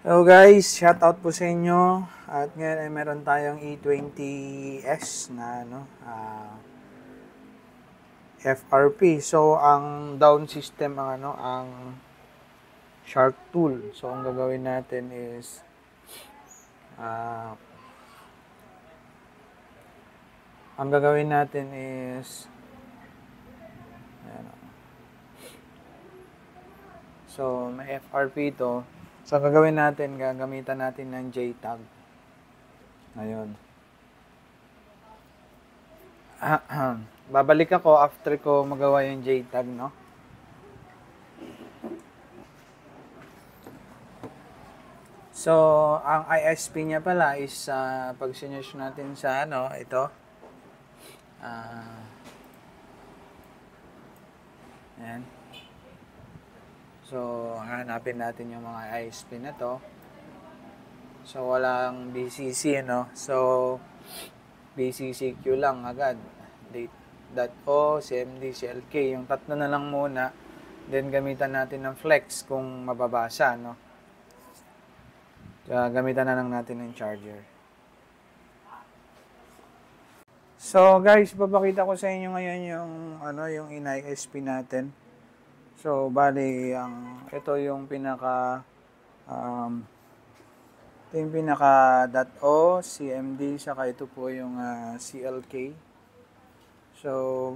Hello guys, shout out po sa inyo. At ngayon ay meron tayong E20S na FRP. So ang down system ang shark tool. So ang gagawin natin is ah, ang gagawin natin is ayan, so may FRP ito. So ang gagawin natin, gagamitan natin ng JTAG. Ngayon. Babalik ako after ko magawa yung JTAG, no? So, ang ISP niya pala is pag sinearch natin sa ito. Ayan. So, hanapin natin yung mga ISP na to. So, walang BCC, no? So, BCCQ lang agad. Date.o, CMD, CLK. Yung tatlo na lang muna. Then, gamitan natin ng flex kung mababasa, no? Gamitan na lang natin ng charger. So, guys, papakita ko sa inyo ngayon yung in-ISP natin. So, bali, ito yung .o, CMD, saka ito po yung CLK. So,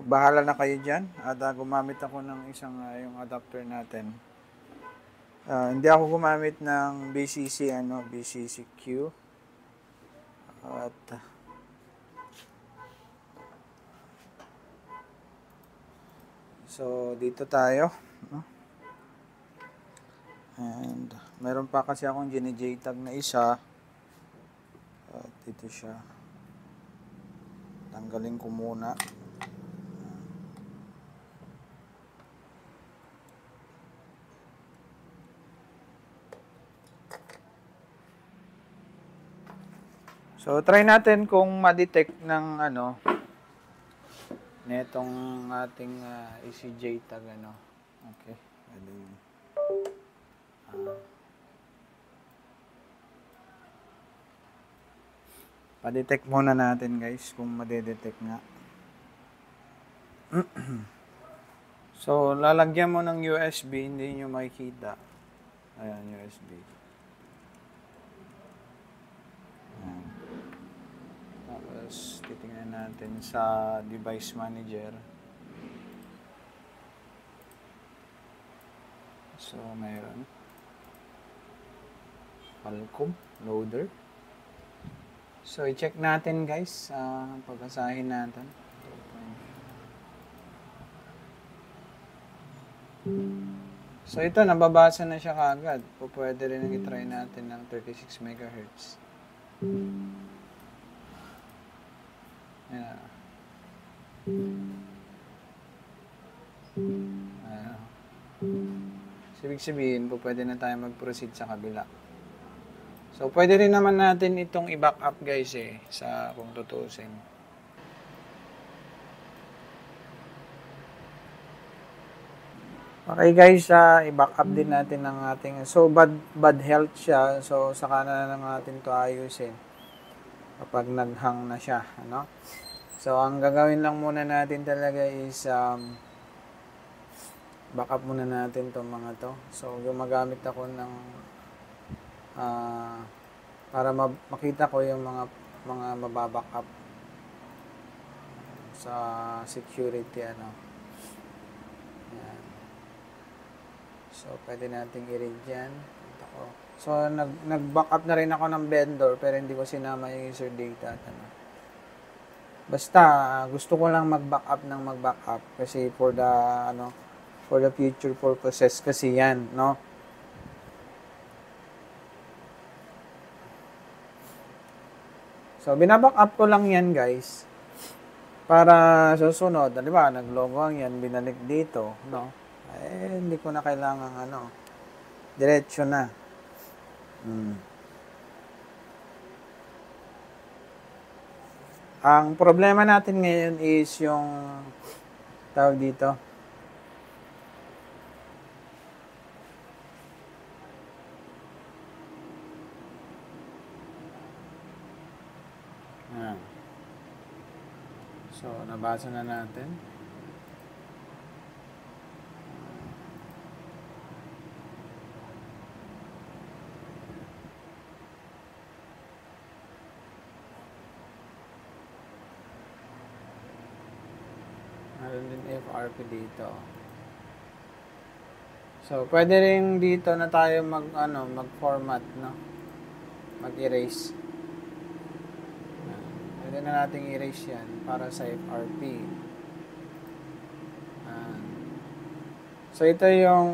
bahala na kayo dyan. At gumamit ako ng isang yung adapter natin. Hindi ako gumamit ng BCCQ. At so, dito tayo. And meron pa kasi akong JTAG na isa. At ito siya. Tanggalin ko muna. So, try natin kung ma-detect ng netong ating ECJ tag Okay. Pa-detect muna natin guys kung ma-detect nga. So, lalagyan mo ng USB, hindi nyo makikita. Ayan, USB. Ayan. Tapos, titingnan natin sa device manager. So, mayroon. Qualcomm loader. So, i-check natin guys. Pag-asahin natin. So, ito, nababasa na siya kagad. Pwede rin i-try natin ng 36 MHz. Ayan. Ayan. So, ibig sabihin, pwede na tayo mag-proceed sa kabila. So, pwede rin naman natin itong i-back up guys kung tutusin. Okay guys, i-back up din natin ng ating, so bad health siya, so saka na lang natin to ayusin kapag nag-hang na siya, So, ang gagawin lang muna natin talaga is back up muna natin itong mga to. So, gumagamit ako ng para makita ko yung mga mababack up sa security Yan. So, pwede nating i-read yan. So, nag-back up na rin ako ng vendor pero hindi ko sinama yung user data at Basta, gusto ko lang mag-back up ng mag-back up kasi for the future purposes kasi yan, no? So, binaback up ko lang yan, guys. Para susunod, di ba, nag-logo yan, binalik dito, no? Hindi ko na kailangan, diretso na. Ang problema natin ngayon is yung tawag dito. So, nabasa na natin. Meron din FRP dito. So, pwede rin dito na tayo mag-format, no? Mag-erase. Pwede na nating erase yan para sa FRP. So, ito yung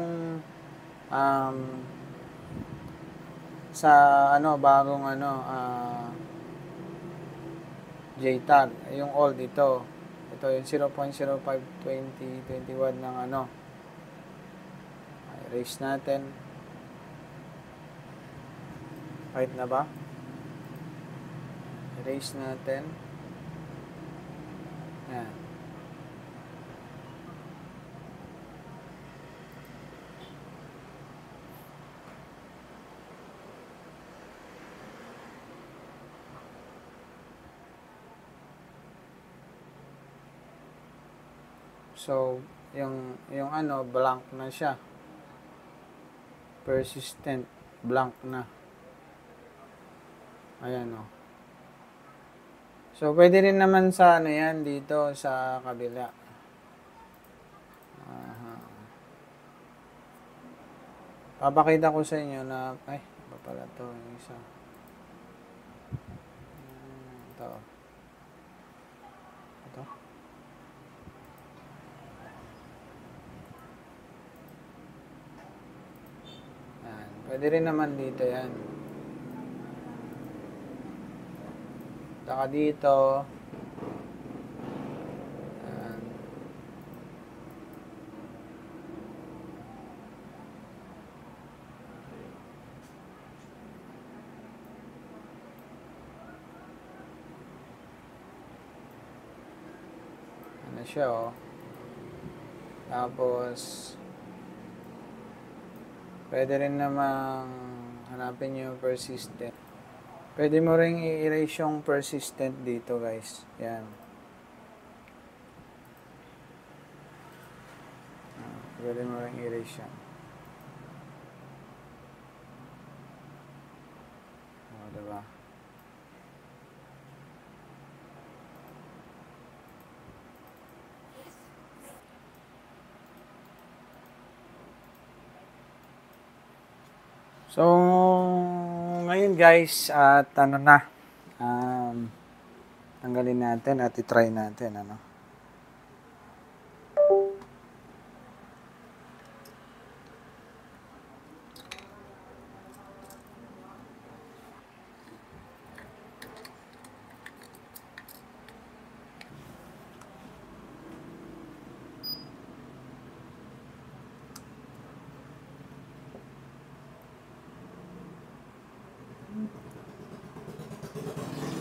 sa bagong JTAG. Yung old ito. Ito yung 0.052021 ng erase natin. Right na ba? Erase natin. Yan. So, yung blank na siya. Persistent, blank na. Ayan, o. So, pwede rin naman sa yan dito sa kabila. Papakita ko sa inyo na, iba pala to, yung isa. Ito. Ito. Yan. Pwede rin naman dito yan. Saka dito. Yan. Ano siya, oh. Tapos, pwede rin namang hanapin yung persistent. Pwede mo ring i-erase yung persistent dito, guys. Yan. Pwede mo ring i-erase yan. O, diba? So, ngayon guys, at tanggalin natin at i-try natin,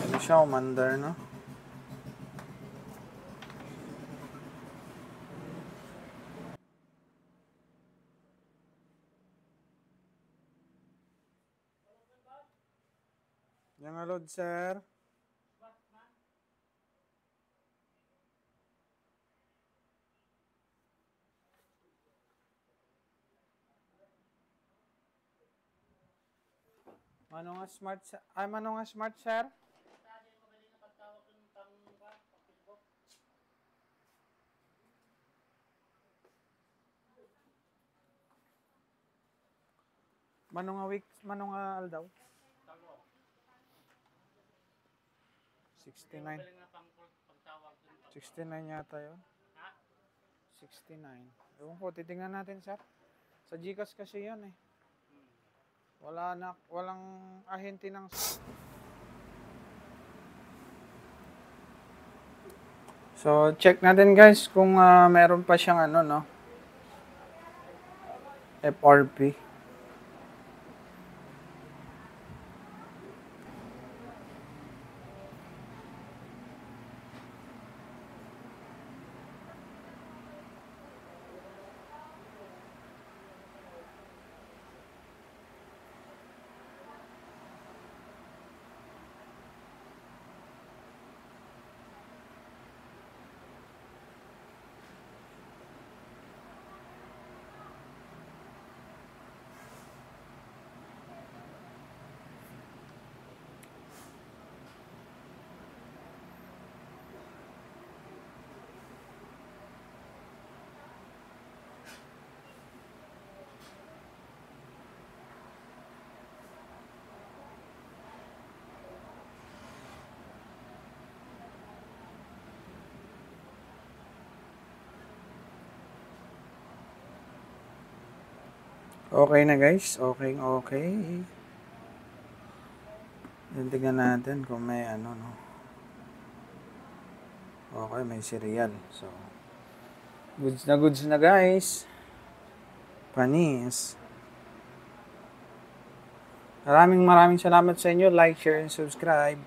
Ano siya, umandar, no? Yung alod, sir. Manong nga smart, sir? Manong nga aldaw? 69. 69 yata yun. 69. Ewan ko, titingnan natin, sir. Sa GCash kasi yan, eh. Walang ahente ng... So, check natin, guys, kung meron pa siyang FRP. Okay na guys. Okay, okay. Tingnan natin kung may ano, no. Okay, may cereal. So, goods na guys. Panis. Maraming salamat sa inyo. Like, share, and subscribe.